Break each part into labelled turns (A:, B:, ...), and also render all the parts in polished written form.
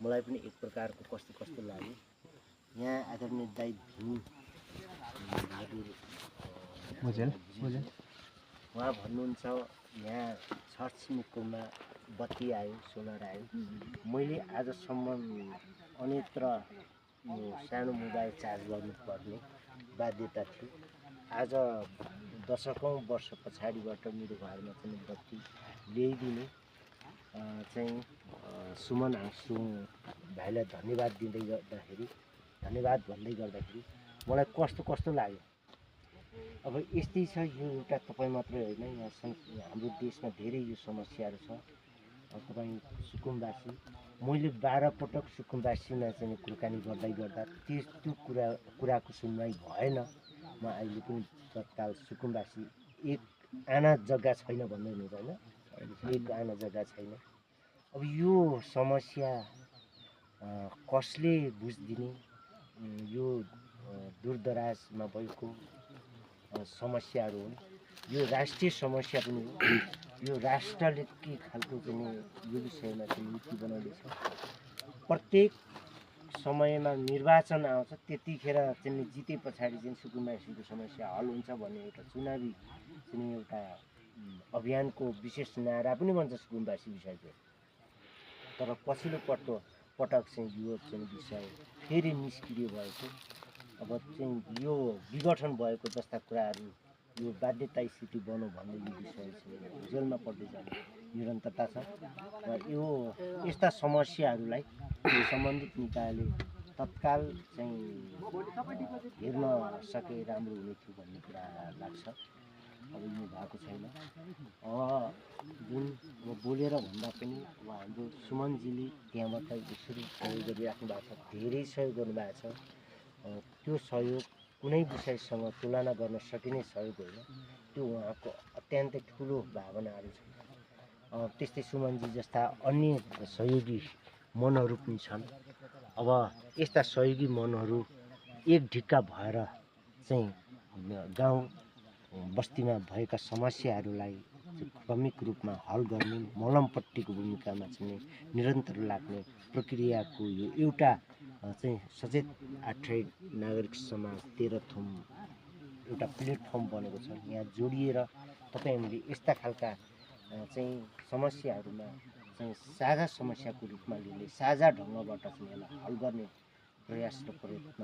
A: मलाई पनि एक प्रकारको कस्तो कस्तो लाग्यो। यहाँ आदरणीय दाइ भीम बहादुर उहाँ भन्नुहुन्छ यहाँ छठ छिमेकीमा बत्ती आयो, सोलर आयो। मैले आजसम्म अन्यत्र यो सानो मोबाइल चार्ज गर्नुपर्ने बाध्यता थियो। आज दशकौं वर्ष पछाडिबाट मेरो घरमा पनि बत्ती ल्याइदिने चाहिँ सुमन आङसुङ भाइलाई धन्यवाद दिँदै गर्दाखेरि, धन्यवाद भन्दै गर्दाखेरि मलाई कस्तो कस्तो लाग्यो। अब यस्तै छ, यो एउटा तपाईँ मात्रै होइन, यहाँ हाम्रो देशमा धेरै यो समस्याहरू छ। तपाईँ सुकुम्बासी, मैले 12 पटक सुकुम्बासीमा चाहिँ कुराकानी गर्दा त्यो कुराको सुनवाई भएन। म अहिले पनि तत्काल सुकुम्बासी एक आना जग्गा छैन भन्दै हुँदैन, एक आना जग्गा छैन। अब यो समस्या कसले बुझिदिने? यो दूरदराजमा भएको समस्याहरू हुन्। यो राष्ट्रिय समस्या पनि हो। यो राष्ट्रले के खालको चाहिँ यो विषयमा चाहिँ नीति बनाउँदैछ। प्रत्येक समयमा निर्वाचन आउँछ, त्यतिखेर चाहिँ जिते पछाडि चाहिँ सुकुम्बासीको समस्या हल हुन्छ भन्ने एउटा चुनावी चाहिँ एउटा अभियानको विशेष नारा पनि भन्छ सुकुम्बासी विषयको। तर पछिल्लो पटक चाहिँ यो चाहिँ विषय फेरि निष्क्रिय भएको। अब चाहिँ यो विघटन भएको जस्ता कुराहरू, यो बाध्यता स्थिति बन्यो भन्ने यो विषय चाहिँ जेलमा पर्दै जाने निरन्तरता छ। र यो यस्ता समस्याहरूलाई सम्बन्धित निकायले तत्काल चाहिँ हेर्न सके राम्रो हुने थियो भन्ने कुरा लाग्छ। अब यो भएको छैन। जुन म बोलेर भन्दा पनि हाम्रो सुमनजीले त्यहाँबाट यसरी सहयोग गरिराख्नु भएको छ, धेरै सहयोग गर्नुभएको छ। त्यो सहयोग कुनै विषयसँग तुलना गर्न सकिने सहयोग होइन, त्यो उहाँको अत्यन्तै ठुलो भावनाहरू छ। त्यस्तै सुमनजी जस्ता अन्य सहयोगी मनहरू पनि छन्। अब यस्ता सहयोगी मनहरू एक ढिक्का भएर चाहिँ गाउँ बस्तीमा भएका समस्याहरूलाई क्रमिक रूपमा हल गर्ने मलमपट्टिको भूमिकामा चाहिँ निरन्तर लाग्ने प्रक्रियाको यो एउटा चाहिँ सचेत आठै नागरिक समाज तेह्रथुम एउटा प्लेटफर्म बनेको छ। यहाँ जोडिएर तपाईँहरूले यस्ता खालका चाहिँ समस्याहरूमा चाहिँ साझा समस्याको रूपमा लिने, साझा ढङ्गबाट चाहिँ यसलाई हल गर्ने प्रयास र प्रयत्न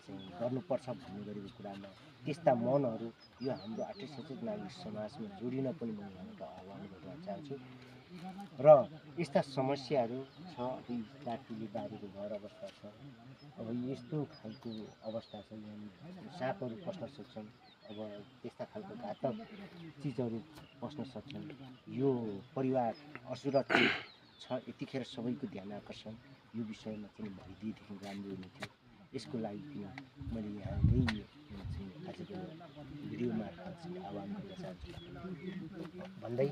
A: चाहिँ गर्नुपर्छ भन्ने गरेको कुरामा त्यस्ता मनहरू यो हाम्रो आठै सचेत नागरिक समाजमा जोडिन पनि म यहाँबाट आह्वान गर्न चाहन्छु। र यस्ता समस्याहरू छ। अब काठीले बारेको घर अवस्था छ। अब यस्तो खालको अवस्था छ, यहाँ साँपहरू पस्न सक्छन्। अब त्यस्ता खालको घातक चिजहरू पस्न सक्छन्। यो परिवार असुरक्षित छ। यतिखेर सबैको ध्यान आकर्षण यो विषयमा चाहिँ भइदिएदेखि राम्रो हुने थियो। यसको लागि पनि मैले यहाँ यही चाहिँ आजको भिडियो मार्फत आह्वान गर्न चाहन्छु भन्दै